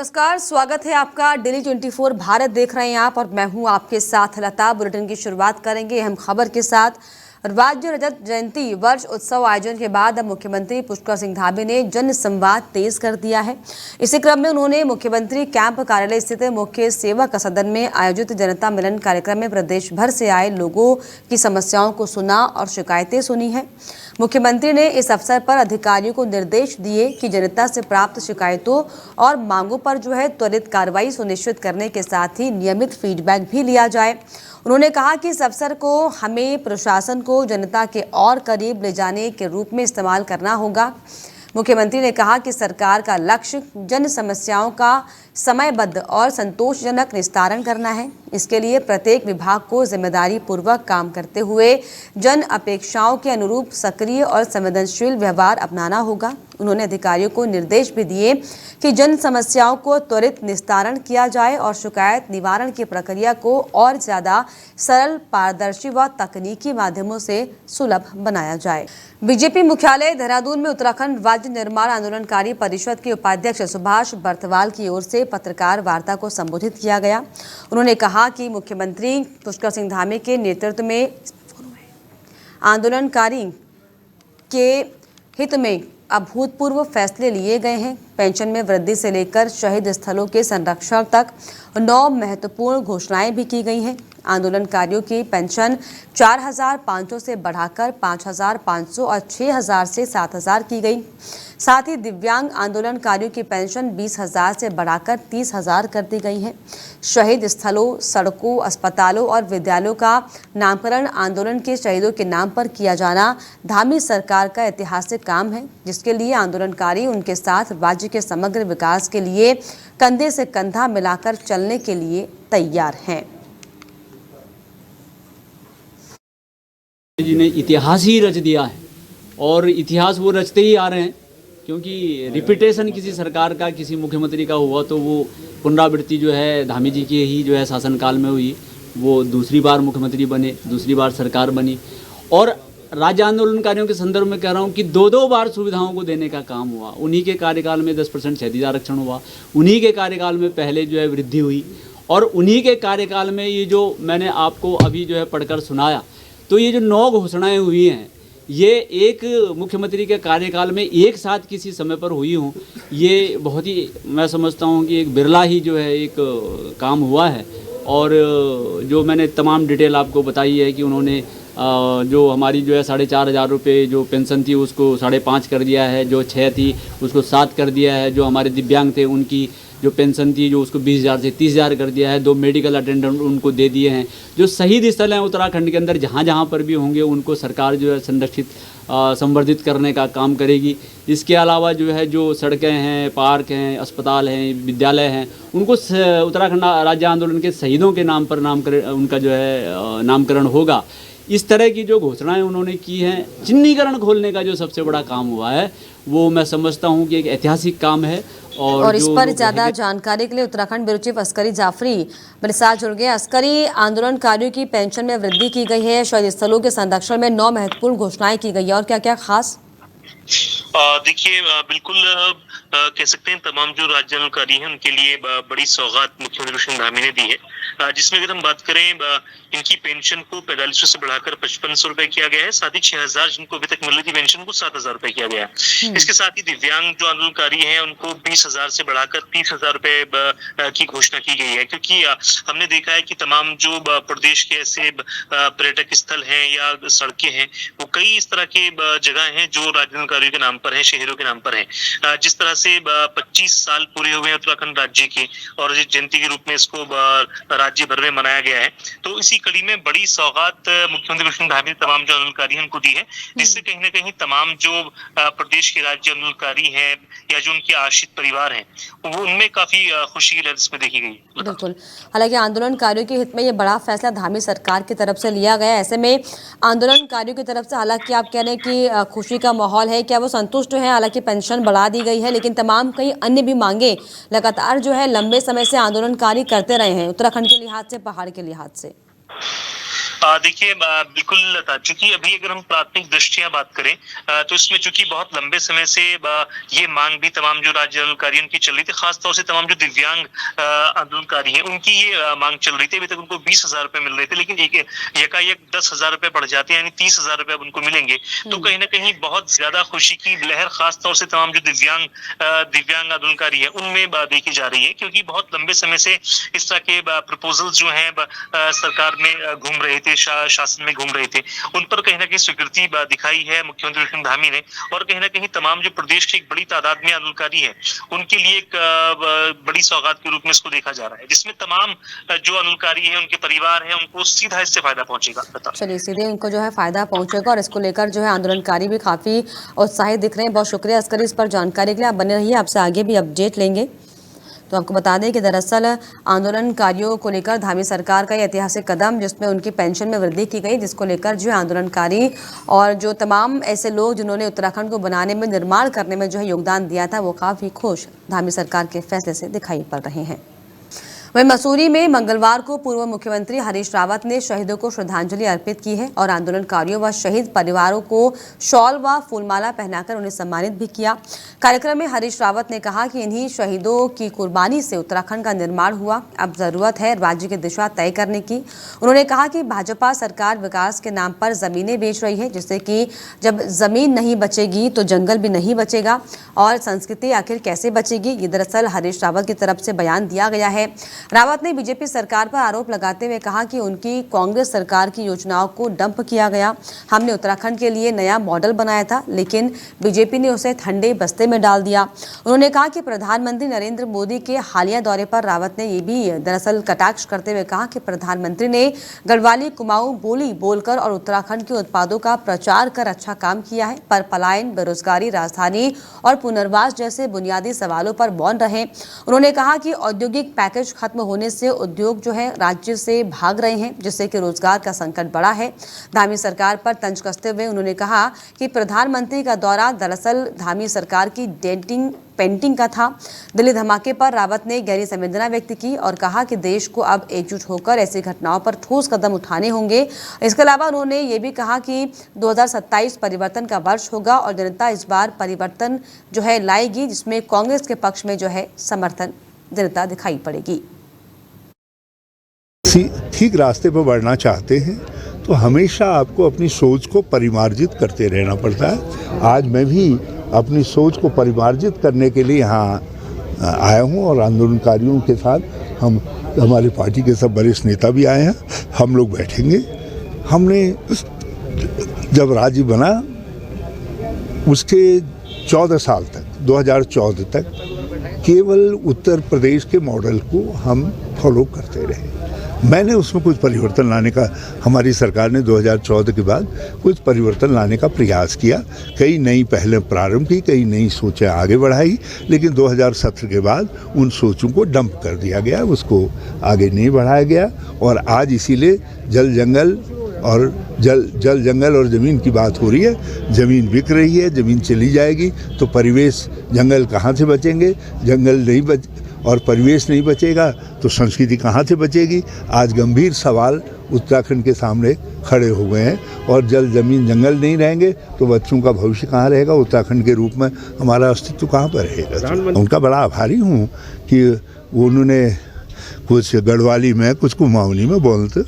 नमस्कार, स्वागत है आपका। डेली 24 भारत देख रहे हैं आप और मैं हूं आपके साथ लता। बुलेटिन की शुरुआत करेंगे अहम खबर के साथ। राज्य रजत जयंती वर्ष उत्सव आयोजन के बाद अब मुख्यमंत्री पुष्कर सिंह धामी ने जन संवाद तेज कर दिया है। इसी क्रम में उन्होंने मुख्यमंत्री कैंप कार्यालय स्थित मुख्य सेवक सदन में आयोजित जनता मिलन कार्यक्रम में प्रदेश भर से आए लोगों की समस्याओं को सुना और शिकायतें सुनी है। मुख्यमंत्री ने इस अवसर पर अधिकारियों को निर्देश दिए कि जनता से प्राप्त शिकायतों और मांगों पर त्वरित कार्रवाई सुनिश्चित करने के साथ ही नियमित फीडबैक भी लिया जाए। उन्होंने कहा कि इस अवसर को हमें प्रशासन को जनता के और करीब ले जाने के रूप में इस्तेमाल करना होगा। मुख्यमंत्री ने कहा कि सरकार का लक्ष्य जन समस्याओं का समयबद्ध और संतोषजनक निस्तारण करना है। इसके लिए प्रत्येक विभाग को जिम्मेदारी पूर्वक काम करते हुए जन अपेक्षाओं के अनुरूप सक्रिय और संवेदनशील व्यवहार अपनाना होगा। उन्होंने अधिकारियों को निर्देश भी दिए कि जन समस्याओं को त्वरित निस्तारण किया जाए और शिकायत निवारण की प्रक्रिया को और ज्यादा सरल, पारदर्शी व तकनीकी माध्यमों से सुलभ बनाया जाए। बीजेपी मुख्यालय देहरादून में उत्तराखंड राज्य निर्माण आंदोलनकारी परिषद के उपाध्यक्ष सुभाष बर्तवाल की ओर से पत्रकार वार्ता को संबोधित किया गया। उन्होंने कहा कि मुख्यमंत्री पुष्कर सिंह धामी के नेतृत्व में आंदोलनकारी के हित में अभूतपूर्व फैसले लिए गए हैं। पेंशन में वृद्धि से लेकर शहीद स्थलों के संरक्षण तक 9 महत्वपूर्ण घोषणाएं भी की गई हैं। आंदोलनकारियों की पेंशन 4,500 से बढ़ाकर 5,500 और 6,000 से 7,000 की गई। साथ ही दिव्यांग आंदोलनकारियों की पेंशन 20,000 से बढ़ाकर 30,000 कर दी गई है। शहीद स्थलों, सड़कों, अस्पतालों और विद्यालयों का नामकरण आंदोलन के शहीदों के नाम पर किया जाना धामी सरकार का ऐतिहासिक काम है, जिसके लिए आंदोलनकारी उनके साथ राज्य के समग्र विकास के लिए कंधे से कंधा मिलाकर चलने के लिए तैयार हैं। जी ने इतिहास ही रच दिया है और इतिहास वो रचते ही आ रहे हैं, क्योंकि रिपीटेशन किसी सरकार का, किसी मुख्यमंत्री का हुआ तो वो पुनरावृत्ति जो है धामी जी के ही जो है शासनकाल में हुई। वो दूसरी बार मुख्यमंत्री बने, दूसरी बार सरकार बनी। और राज्य आंदोलनकारियों के संदर्भ में कह रहा हूँ कि 2-2 बार सुविधाओं को देने का काम हुआ। उन्हीं के कार्यकाल में 10% क्षैतिज आरक्षण हुआ, उन्हीं के कार्यकाल में पहले जो है वृद्धि हुई, और उन्हीं के कार्यकाल में ये जो मैंने आपको अभी जो है पढ़कर सुनाया, तो ये जो 9 घोषणाएं हुई हैं, ये एक मुख्यमंत्री के कार्यकाल में एक साथ किसी समय पर हुई हों, ये बहुत ही, मैं समझता हूँ कि एक बिरला ही जो है एक काम हुआ है। और जो मैंने तमाम डिटेल आपको बताई है कि उन्होंने जो हमारी जो है 4,500 रुपये जो पेंशन थी उसको 5.5 कर दिया है, जो 6 थी उसको 7 कर दिया है, जो हमारे दिव्यांग थे उनकी जो पेंशन थी जो उसको 20,000 से 30,000 कर दिया है, 2 मेडिकल अटेंडेंट उनको दे दिए हैं। जो शहीद स्थल हैं उत्तराखंड के अंदर जहाँ जहाँ पर भी होंगे उनको सरकार जो है संरक्षित संवर्धित करने का काम करेगी। इसके अलावा जो है जो सड़कें हैं, पार्क हैं, अस्पताल हैं, विद्यालय हैं, उनको उत्तराखंड राज्य आंदोलन के शहीदों के नाम पर उनका जो है नामकरण होगा। इस तरह की जो घोषणाएं उन्होंने की हैं, चिन्हीकरण खोलने का जो सबसे बड़ा काम हुआ है, वो मैं समझता हूं कि एक ऐतिहासिक काम है। और इस पर ज्यादा जानकारी के लिए उत्तराखंड ब्यूरो चीफ अस्करी जाफरी मेरे साथ जुड़ गए। अस्करी, आंदोलनकारियों की पेंशन में वृद्धि की गई है, शहीद स्थलों के संरक्षण में 9 महत्वपूर्ण घोषणाएं की गई है, और क्या क्या खास? देखिए, बिल्कुल कह सकते हैं तमाम जो राज्य आंदोलनकारी हैं उनके लिए बड़ी सौगात मुख्यमंत्री पुष्कर सिंह धामी ने दी है, जिसमें अगर हम बात करें इनकी पेंशन को 4500 से बढ़ाकर 5500 रुपए किया गया है। साथ ही 6,000 जिनको अभी तक मिल रही थी पेंशन को 7,000 रुपए किया गया है। इसके साथ ही दिव्यांग जो आंदोलनकारी हैं उनको 20,000 से बढ़ाकर 30,000 रुपए की घोषणा की गई है, क्योंकि हमने देखा है कि तमाम जो प्रदेश के ऐसे पर्यटक स्थल हैं या सड़कें हैं, वो कई इस तरह के जगह हैं जो राज्य आंदोलनकारियों के नाम पर है, शहीदों के नाम पर है। जिस तरह से 25 साल पूरे हुए हैं उत्तराखंड राज्य के और जयंती के रूप में इसको राज्य भर में मनाया गया है, तो इसी कड़ी में बड़ी सौगात मुख्यमंत्री पुष्कर सिंह धामी ने तमाम जो आंदोलनकारी हैं उनको दी है, जिससे कहीं ना कहीं तमाम जो प्रदेश के राज्य आंदोलनकारी हैं या जो उनके आश्रित परिवार हैं, वो उनमें काफी खुशी की लहर इसमें देखी गई। बिल्कुल, हालांकि आंदोलनकारियों के हित में ये बड़ा फैसला धामी सरकार की तरफ से लिया गया। ऐसे में आंदोलनकारियों की तरफ से हालांकि आप कह रहे हैं कि खुशी का माहौल है, क्या वो संतुष्ट हैं? हालांकि पेंशन बढ़ा दी गई है, लेकिन तमाम कई अन्य भी मांगे लगातार जो है लंबे समय से आंदोलनकारी करते रहे हैं, उत्तराखंड के लिहाज से, पहाड़ के लिहाज से। देखिए बिल्कुल लता, चूंकि अभी अगर हम प्राथमिक दृष्टिया बात करें तो इसमें चूंकि बहुत लंबे समय से ये मांग भी तमाम जो राज्य आंदोलनकारी उनकी चल रही थी, खासतौर से तमाम जो दिव्यांग आंदोलनकारी हैं उनकी ये मांग चल रही थी। अभी तक उनको 20,000 रुपए मिल रहे थे, लेकिन एकाएक 10,000 रुपए बढ़ जाते हैं, यानी 30,000 रुपए अब उनको मिलेंगे। तो कहीं ना कहीं बहुत ज्यादा खुशी की लहर खासतौर से तमाम जो दिव्यांग आंदोलनकारी है उनमें देखी जा रही है, क्योंकि बहुत लंबे समय से इस तरह के प्रपोजल जो है सरकार में घूम रहे थे, शासन में घूम रहे थे, उन पर कहीं ना कहीं स्वीकृति दिखाई है मुख्यमंत्री विष्णु धामी ने। और कहीं ना कहीं तमाम जो प्रदेश की एक बड़ी तादाद में आंदोलनकारी है उनके लिए एक बड़ी सौगात के रूप में इसको देखा जा रहा है, जिसमें तमाम जो आंदोलनकारी है उनके परिवार है उनको सीधा इससे फायदा पहुंचेगा। चलिए, सीधे उनको जो है फायदा पहुंचेगा और इसको लेकर जो है आंदोलनकारी भी काफी उत्साहित दिख रहे हैं। बहुत शुक्रिया अस्करी इस पर जानकारी के लिए। आप बने रहिए, आपसे आगे भी अपडेट लेंगे। तो आपको बता दें कि दरअसल आंदोलनकारियों को लेकर धामी सरकार का ये ऐतिहासिक कदम, जिसमें उनकी पेंशन में वृद्धि की गई, जिसको लेकर जो है आंदोलनकारी और जो तमाम ऐसे लोग जिन्होंने उत्तराखंड को बनाने में, निर्माण करने में जो है योगदान दिया था, वो काफ़ी खुश धामी सरकार के फैसले से दिखाई पड़ रहे हैं। वहीं मसूरी में मंगलवार को पूर्व मुख्यमंत्री हरीश रावत ने शहीदों को श्रद्धांजलि अर्पित की है और आंदोलनकारियों व शहीद परिवारों को शॉल व फूलमाला पहनाकर उन्हें सम्मानित भी किया। कार्यक्रम में हरीश रावत ने कहा कि इन्हीं शहीदों की कुर्बानी से उत्तराखंड का निर्माण हुआ, अब जरूरत है राज्य की दिशा तय करने की। उन्होंने कहा कि भाजपा सरकार विकास के नाम पर जमीनें बेच रही है, जिससे कि जब जमीन नहीं बचेगी तो जंगल भी नहीं बचेगा और संस्कृति आखिर कैसे बचेगी। ये दरअसल हरीश रावत की तरफ से बयान दिया गया है। रावत ने बीजेपी सरकार पर आरोप लगाते हुए कहा कि उनकी कांग्रेस सरकार की योजनाओं को डंप किया गया। हमने उत्तराखंड के लिए नया मॉडल बनाया था, लेकिन बीजेपी ने उसे ठंडे बस्ते में डाल दिया। उन्होंने कहा कि प्रधानमंत्री नरेंद्र मोदी के हालिया दौरे पर रावत ने ये भी दरअसल कटाक्ष करते हुए कहा कि प्रधानमंत्री ने गढ़वाली कुमाऊं बोली बोलकर और उत्तराखंड के उत्पादों का प्रचार कर अच्छा काम किया है, पर पलायन, बेरोजगारी, राजधानी और पुनर्वास जैसे बुनियादी सवालों पर मौन रहे। उन्होंने कहा कि औद्योगिक पैकेज खत्म होने से उद्योग जो है राज्य से भाग रहे हैं, जिससे कि रोजगार का संकट बढ़ा है। धामी सरकार पर तंज कसते हुए उन्होंने कहा कि प्रधानमंत्री का दौरा दरअसल धामी सरकार की पेंटिंग का था। दिल्ली धमाके पर रावत ने गहरी संवेदना व्यक्त की और कहा कि देश को अब एकजुट होकर ऐसी घटनाओं पर ठोस कदम उठाने होंगे। इसके अलावा उन्होंने ये भी कहा कि 2027 परिवर्तन का वर्ष होगा और जनता इस बार परिवर्तन जो है लाएगी, जिसमें कांग्रेस के पक्ष में जो है समर्थन जनता दिखाई पड़ेगी। ठीक रास्ते पर बढ़ना चाहते हैं तो हमेशा आपको अपनी सोच को परिमार्जित करते रहना पड़ता है। आज मैं भी अपनी सोच को परिमार्जित करने के लिए यहाँ आया हूँ और आंदोलनकारियों के साथ हमारी पार्टी के सब वरिष्ठ नेता भी आए हैं। हम लोग बैठेंगे। हमने जब राज्य बना उसके 14 साल तक, 2014 तक केवल उत्तर प्रदेश के मॉडल को हम फॉलो करते रहे। मैंने उसमें कुछ परिवर्तन लाने का, हमारी सरकार ने 2014 के बाद कुछ परिवर्तन लाने का प्रयास किया। कई नई पहलें प्रारंभ की, कई नई सोचें आगे बढ़ाई, लेकिन 2017 के बाद उन सोचों को डंप कर दिया गया, उसको आगे नहीं बढ़ाया गया। और आज इसीलिए जल जंगल और ज़मीन की बात हो रही है। ज़मीन बिक रही है, ज़मीन चली जाएगी तो परिवेश, जंगल कहाँ से बचेंगे? जंगल नहीं और परिवेश नहीं बचेगा तो संस्कृति कहाँ से बचेगी? आज गंभीर सवाल उत्तराखंड के सामने खड़े हो गए हैं और जल जमीन जंगल नहीं रहेंगे तो बच्चों का भविष्य कहाँ रहेगा? उत्तराखंड के रूप में हमारा अस्तित्व कहाँ पर रहेगा? उनका बड़ा आभारी हूँ कि उन्होंने कुछ गढ़वाली में, कुछ कुमाऊनी में बोलते।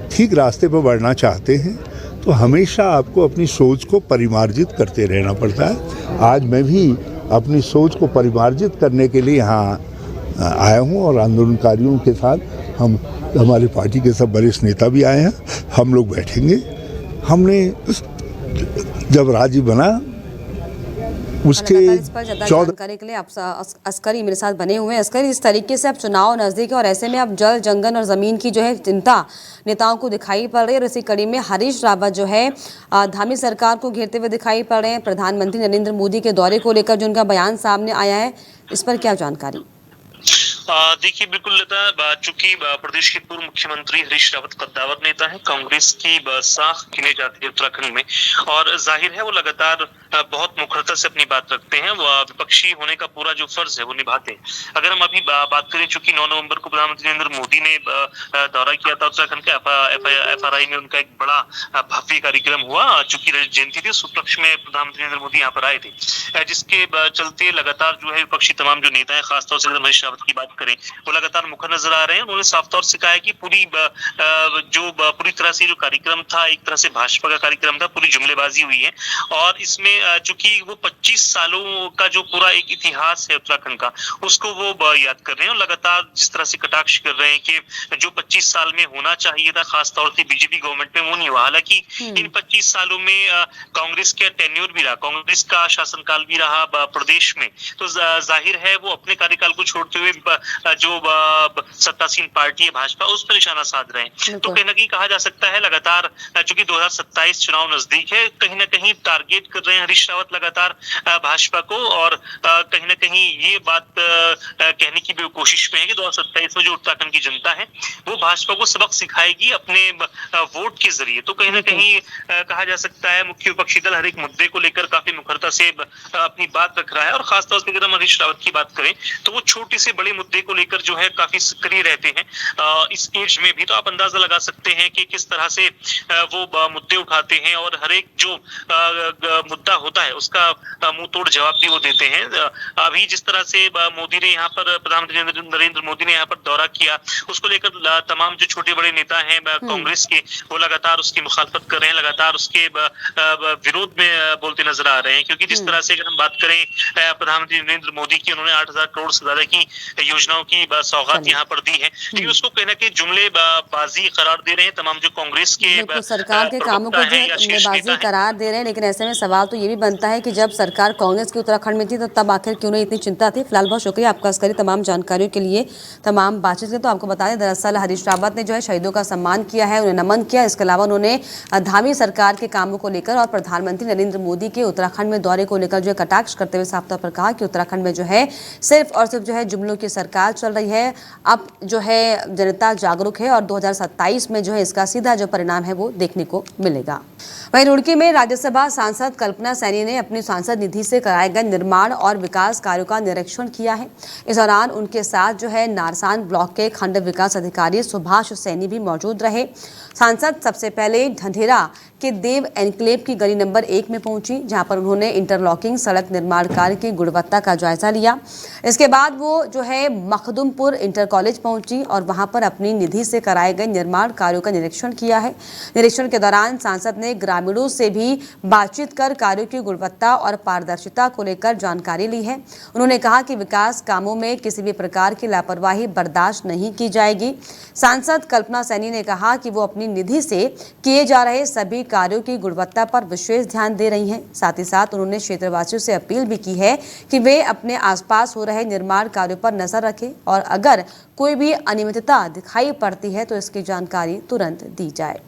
ठीक रास्ते पर बढ़ना चाहते हैं तो हमेशा आपको अपनी सोच को परिमार्जित करते रहना पड़ता है। आज मैं भी अपनी सोच को परिमार्जित करने के लिए यहाँ आया हूँ और आंदोलनकारियों के साथ हमारी पार्टी के सब वरिष्ठ नेता भी आए हैं। हम लोग बैठेंगे। हमने जब राज्य बना उसके 14 जानकारी के लिए आप अस्करी मेरे साथ बने हुए हैं। अस्करी, इस तरीके से अब चुनाव नजदीक है और ऐसे में अब जल, जंगल और जमीन की जो है चिंता नेताओं को दिखाई पड़ रही है और इसी कड़ी में हरीश रावत जो है धामी सरकार को घेरते हुए दिखाई पड़ रहे हैं। प्रधानमंत्री नरेंद्र मोदी के दौरे को लेकर जो उनका बयान सामने आया है, इस पर क्या जानकारी? देखिए बिल्कुल लता, चूंकि प्रदेश के पूर्व मुख्यमंत्री हरीश रावत कद्दावर नेता है, कांग्रेस की साख गिने जाती है उत्तराखंड में, और जाहिर है वो लगातार बहुत मुखरता से अपनी बात रखते हैं। वो विपक्षी होने का पूरा जो फर्ज है वो निभाते हैं। अगर हम अभी बात करें, चूंकि 9 नवंबर को प्रधानमंत्री नरेंद्र मोदी ने दौरा किया था उत्तराखंड के FRI में, उनका एक बड़ा भव्य कार्यक्रम हुआ। चूंकि रजत जयंती थी, उस उपलक्ष्य में प्रधानमंत्री नरेंद्र मोदी यहाँ पर आए थे, जिसके चलते लगातार जो है विपक्षी तमाम जो नेता है, खासतौर से अगर हरीश रावत की बात करें, वो लगातार मुखर नजर आ रहे हैं। उन्होंने साफ तौर से कहा है कि पूरी तरह से जो कार्यक्रम था, एक तरह से भाजपा का कार्यक्रम था, पूरी जुमलेबाजी हुई है। और इसमें चूंकि वो 25 सालों का जो पूरा एक इतिहास है उत्तराखंड का, उसको वो याद कर रहे हैं, और लगातार जिस तरह से कटाक्ष कर रहे हैं कि जो 25 साल में होना चाहिए था, खासतौर से बीजेपी गवर्नमेंट में, वो नहीं हुआ। हालांकि इन 25 सालों में कांग्रेस का टेन्योर भी रहा, कांग्रेस का शासनकाल भी रहा प्रदेश में, तो जाहिर है वो अपने कार्यकाल को छोड़ते हुए जो सत्तासीन पार्टी है भाजपा, उस पर निशाना साध रहे हैं। तो कहीं ना कहीं कहा जा सकता है लगातार, चूंकि 2027 चुनाव नजदीक है, कहीं ना कहीं टारगेट कर रहे हैं हरीश रावत लगातार भाजपा को, और कहीं ना कहीं ये बात कहने की भी कोशिश में है कि 2027 में जो उत्तराखंड की जनता है वो भाजपा को सबक सिखाएगी अपने वोट के जरिए। तो कहीं ना कहीं कहा जा सकता है मुख्य विपक्षी दल हर एक मुद्दे को लेकर काफी मुखरता से अपनी बात रख रहा है, और खासतौर से अगर हम हरीश रावत की बात करें तो वो छोटे से बड़े मुद्दे को लेकर जो है काफी सक्रिय रहते हैं। इस एज में भी तो आप अंदाजा लगा सकते हैं कि किस तरह से वो मुद्दे उठाते हैं, और हर एक जो मुद्दा होता है उसका मुंह तोड़ जवाब भी वो देते हैं। अभी जिस तरह से मोदी ने यहाँ पर, प्रधानमंत्री नरेंद्र मोदी ने यहाँ पर दौरा किया, उसको लेकर तमाम जो छोटे बड़े नेता हैं कांग्रेस के, वो लगातार उसकी मुखालफत कर रहे हैं, लगातार उसके विरोध में बोलते नजर आ रहे हैं। क्योंकि जिस तरह से अगर हम बात करें प्रधानमंत्री नरेंद्र मोदी की, उन्होंने 8,000 करोड़ से ज्यादा की योजनाओं की सौगात यहाँ पर दी है, लेकिन उसको कहीं ना कहीं जुमलेबाजी करार दे रहे हैं तमाम जो कांग्रेस के सरकार के कामों को जुमलेबाजी करार दे रहे हैं। लेकिन ऐसे में सवाल तो ये भी बनता है कि जब सरकार कांग्रेस की उत्तराखंड में थी तो तब आखिर क्यों नहीं इतनी चिंता थी। फिलहाल बहुत शुक्रिया आपका अस्करी तमाम जानकारियों के लिए, तमाम बातचीत के। तो आपको बता दें, दरअसल हरीश रावत ने जो है शहीदों का सम्मान किया है, उन्हें नमन किया। इसके अलावा उन्होंने धामी सरकार के कामों को लेकर और प्रधानमंत्री नरेंद्र मोदी के उत्तराखंड में दौरे को लेकर जो है कटाक्ष करते हुए साफ तौर पर कहा कि उत्तराखंड में जो है सिर्फ और सिर्फ जो है जुमलों की सरकार चल रही है। अब जो है जनता जागरूक है और 2027 में जो है इसका सीधा जो परिणाम है वो देखने को मिलेगा। वहीं रुड़की में राज्यसभा सांसद कल्पना सैनी ने अपनी सांसद निधि से कराए गए निर्माण और विकास कार्यों का निरीक्षण किया है। इस दौरान उनके साथ जो है नारसान ब्लॉक के खंड विकास अधिकारी सुभाष सैनी भी मौजूद रहे। सांसद सबसे पहले ढंढेरा के देव एनक्लेव की गली नंबर 1 में पहुंची, जहां पर उन्होंने इंटरलॉकिंग सड़क निर्माण कार्य की गुणवत्ता का जायजा लिया। इसके बाद वो जो है मखदुमपुर इंटर कॉलेज पहुंची और वहां पर अपनी निधि से कराए गए निर्माण कार्यों का निरीक्षण किया है। निरीक्षण के दौरान सांसद ने ग्रामीणों से भी बातचीत कर कार्यों की गुणवत्ता और पारदर्शिता को लेकर जानकारी ली है। उन्होंने कहा कि विकास कामों में किसी भी प्रकार की लापरवाही बर्दाश्त नहीं की जाएगी। सांसद कल्पना सैनी ने कहा कि वो अपनी निधि से किए जा रहे सभी कार्यों की गुणवत्ता पर विशेष ध्यान दे रही हैं। साथ ही साथ उन्होंने क्षेत्रवासियों से अपील भी की है कि वे अपने आसपास हो रहे निर्माण कार्यों पर नजर रखें और अगर कोई भी अनियमितता दिखाई पड़ती है तो इसकी जानकारी तुरंत दी जाए।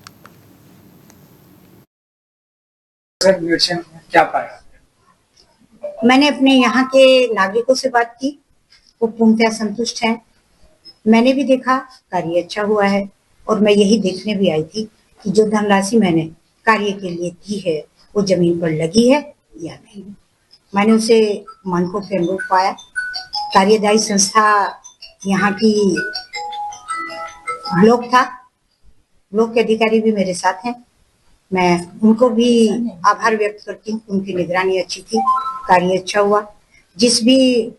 क्या पाया? मैंने अपने यहाँ के नागरिकों से बात की, वो पूर्णतः संतुष्ट हैं। मैंने भी देखा कार्य अच्छा हुआ है और मैं यही देखने भी आई थी कि जो धनराशि मैंने कार्य के लिए दी है वो जमीन पर लगी है या नहीं। मैंने उसे मानकों के अनुरूप पाया। कार्यदायी संस्था यहाँ की ब्लॉक था, ब्लॉक के अधिकारी भी मेरे साथ हैं। मैं उनको भी आभार व्यक्त करती हूँ, उनकी निगरानी अच्छी थी, कार्य अच्छा हुआ। जिस भी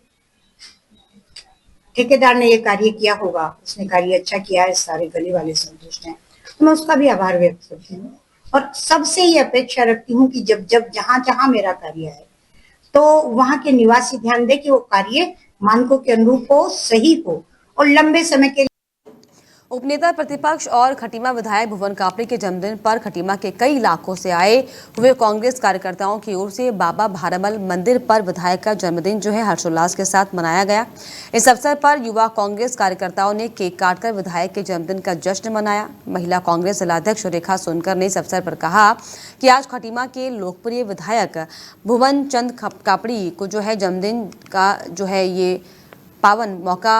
ठेकेदार ने ये कार्य किया होगा उसने कार्य अच्छा किया है, सारे गली वाले संतुष्ट हैं, तो मैं उसका भी आभार व्यक्त करती हूँ। और सबसे ये अपेक्षा रखती हूँ कि जब जब जहाँ जहाँ मेरा कार्य है तो वहाँ के निवासी ध्यान दे कि वो कार्य मानकों के अनुरूप हो, सही हो और लंबे समय के। उपनेता प्रतिपक्ष और खटीमा विधायक भुवन कापड़ी के जन्मदिन पर खटीमा के कई इलाकों से आए हुए कांग्रेस कार्यकर्ताओं की ओर से बाबा भारमल मंदिर पर विधायक का जन्मदिन जो है हर्षोल्लास के साथ मनाया गया। इस अवसर पर युवा कांग्रेस कार्यकर्ताओं ने केक काटकर विधायक के जन्मदिन का जश्न मनाया। महिला कांग्रेस जिलाध्यक्ष रेखा सोनकर ने इस अवसर पर कहा कि आज खटीमा के लोकप्रिय विधायक भुवन चंद कापड़ी को जो है जन्मदिन का जो है ये पावन मौका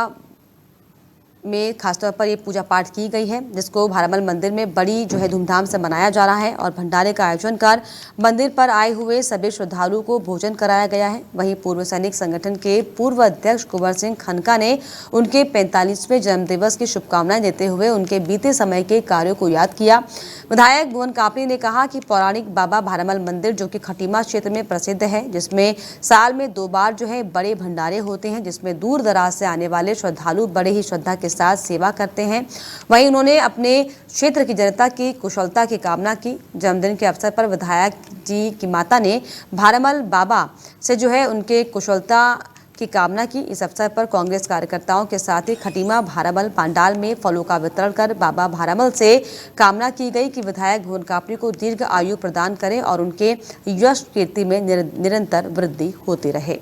में खासतौर पर ये पूजा पाठ की गई है, जिसको भारामल मंदिर में बड़ी धूमधाम से मनाया जा रहा है और भंडारे का आयोजन कर मंदिर पर आए हुए सभी श्रद्धालुओं को भोजन कराया गया है। वहीं पूर्व सैनिक संगठन के पूर्व अध्यक्ष कुंवर सिंह खनका ने उनके 45वें जन्मदिवस की शुभकामनाएं देते हुए उनके बीते समय के कार्यों को याद किया। विधायक भुवन कापड़ी ने कहा कि पौराणिक बाबा भारामल मंदिर जो कि खटीमा क्षेत्र में प्रसिद्ध है, जिसमें साल में 2 बार बड़े भंडारे होते हैं, जिसमें दूर दराज से आने वाले श्रद्धालु बड़े ही श्रद्धा के साथ सेवा करते हैं। वहीं उन्होंने अपने क्षेत्र की जनता की कुशलता की कामना की। जन्मदिन के अवसर पर विधायक जी की माता ने भारामल बाबा से उनके कुशलता की कामना की। इस अवसर पर कांग्रेस कार्यकर्ताओं के साथ ही खटीमा भारामल पंडाल में फलों का वितरण कर बाबा भारामल से कामना की गई कि विधायक भुवन कापड़ी को दीर्घ आयु प्रदान करें और उनके यश कीर्ति में निरंतर वृद्धि होती रहे।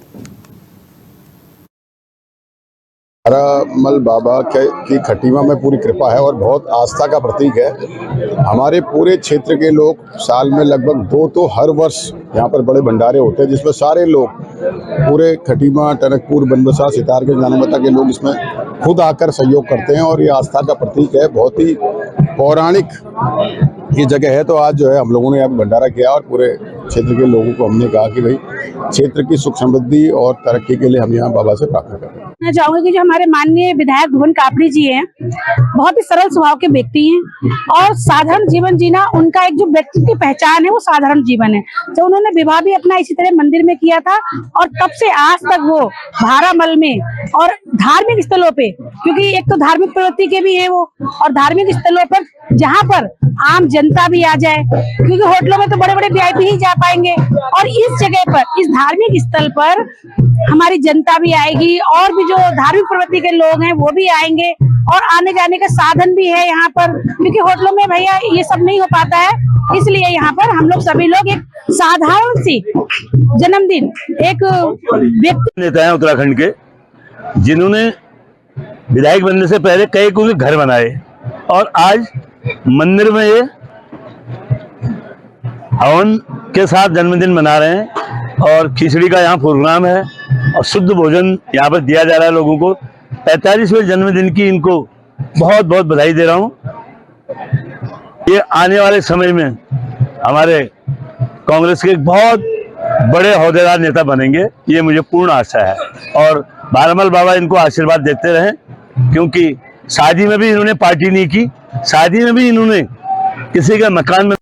भारामल बाबा की खटीमा में पूरी कृपा है और बहुत आस्था का प्रतीक है। हमारे पूरे क्षेत्र के लोग साल में लगभग 2 तो हर वर्ष यहाँ पर बड़े भंडारे होते हैं, जिसमें सारे लोग पूरे खटीमा, टनकपुर, बनबसा, सितारगंज, नानमता के लोग इसमें खुद आकर सहयोग करते हैं और ये आस्था का प्रतीक है। बहुत ही पौराणिक ये जगह है। तो आज हम लोगों ने यहाँ भंडारा किया और पूरे क्षेत्र के लोगों को हमने कहा कि भाई क्षेत्र की सुख समृद्धि और तरक्की के लिए हम यहाँ बाबा से प्रार्थना कर रहे हैं। मैं चाहूंगी कि जो हमारे माननीय विधायक भुवन कापड़ी जी हैं, बहुत ही सरल स्वभाव के व्यक्ति हैं और साधारण जीवन जीना उनका एक जो व्यक्तित्व की पहचान है, वो साधारण जीवन है। तो उन्होंने विवाह भी अपना इसी तरह मंदिर में किया था और तब से आज तक वो भारामल में और धार्मिक स्थलों पे, क्योंकि एक तो धार्मिक प्रवृत्ति के भी है वो, और धार्मिक स्थलों पर जहाँ पर आम जनता भी आ जाए, क्योंकि होटलों में तो बड़े बड़े वीआईपी ही जा पाएंगे, और इस जगह पर, इस धार्मिक स्थल पर हमारी जनता भी आएगी और भी जो धार्मिक प्रवृत्ति के लोग हैं वो भी आएंगे और आने जाने का साधन भी है यहाँ पर, क्योंकि होटलों में भैया ये सब नहीं हो पाता है। इसलिए यहाँ पर हम लोग सभी लोग एक साधारण सी जन्मदिन एक व्यक्ति नेता है उत्तराखंड के, जिन्होंने विधायक बनने से पहले कई कुछ घर बनाए और आज मंदिर में ये हवन के साथ जन्मदिन मना रहे हैं और खिचड़ी का यहाँ प्रोग्राम है और शुद्ध भोजन यहाँ पर दिया जा रहा है लोगों को। 45वें जन्मदिन की इनको बहुत बहुत बधाई दे रहा हूँ। ये आने वाले समय में हमारे कांग्रेस के एक बहुत बड़े ओहदेदार नेता बनेंगे, ये मुझे पूर्ण आशा है। और भारामल बाबा इनको आशीर्वाद देते रहें, क्योंकि शादी में भी इन्होंने पार्टी नहीं की, शादी में भी इन्होंने किसी के मकान में।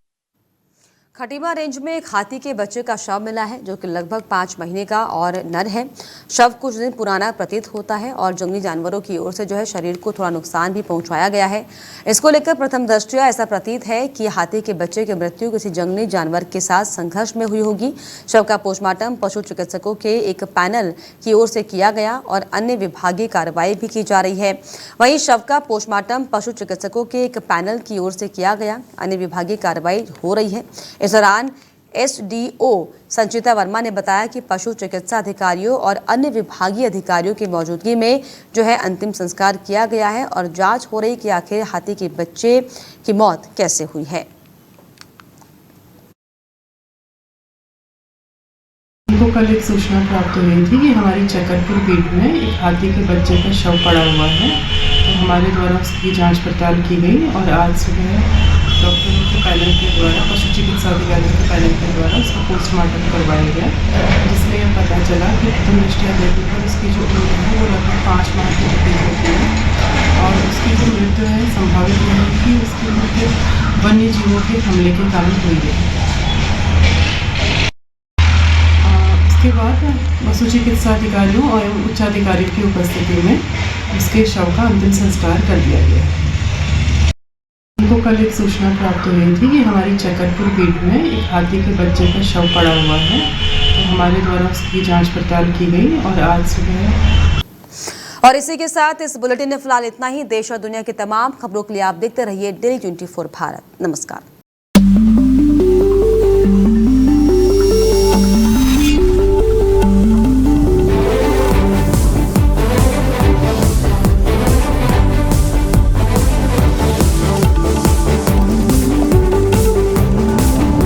खटीमा रेंज में एक हाथी के बच्चे का शव मिला है, जो कि लगभग 5 महीने का और नर है। शव कुछ दिन पुराना प्रतीत होता है और जंगली जानवरों की ओर से शरीर को थोड़ा नुकसान भी पहुंचाया गया है। इसको लेकर प्रथम दृष्टया ऐसा प्रतीत है कि हाथी के बच्चे की मृत्यु किसी जंगली जानवर के साथ संघर्ष में हुई होगी। शव का पोस्टमार्टम पशु चिकित्सकों के एक पैनल की ओर से किया गया और अन्य विभागीय कार्रवाई भी की जा रही है। वहीं शव का पोस्टमार्टम पशु चिकित्सकों के एक पैनल की ओर से किया गया, अन्य विभागीय कार्रवाई हो रही है। इस दौरान एसडीओ संचिता वर्मा ने बताया कि पशु चिकित्सा अधिकारियों और अन्य विभागीय अधिकारियों की मौजूदगी में अंतिम संस्कार किया गया है और जांच हो रही कि आखिर हाथी के बच्चे की मौत कैसे हुई है। हमको कल एक सूचना प्राप्त हुई थी कि हमारी चकरपुर बीट में एक हाथी के बच्चे का शव पड़ा हुआ है, तो हमारे द्वारा उसकी जांच पड़ताल की गई और आज सुबह डॉक्टरों के पैनल के द्वारा, पशु चिकित्सा अधिकारियों के पैनल के द्वारा उसका पोस्टमार्टम करवाया गया, जिसमें यह पता चला कि प्रथम दृष्टया देखने पर उसकी जो उम्र है वो लगभग 5 माह की प्रतीत होती है और उसकी जो मृत्यु है संभावित है कि उसकी मृत्यु वन्य जीवों के हमले के कारण हुई है। उसके बाद पशु चिकित्सा अधिकारियों और उच्चाधिकारियों की उपस्थिति में उसके शव का अंतिम संस्कार कर दिया गया। हमको कल एक सूचना प्राप्त हुई थी कि हमारी चकरपुर बीट में एक हाथी के बच्चे का शव पड़ा हुआ है, तो हमारे द्वारा उसकी जांच पड़ताल की गई और आज सुबह। और इसी के साथ इस बुलेटिन में फिलहाल इतना ही। देश और दुनिया की तमाम खबरों के लिए आप देखते रहिए डेली 24 भारत। नमस्कार।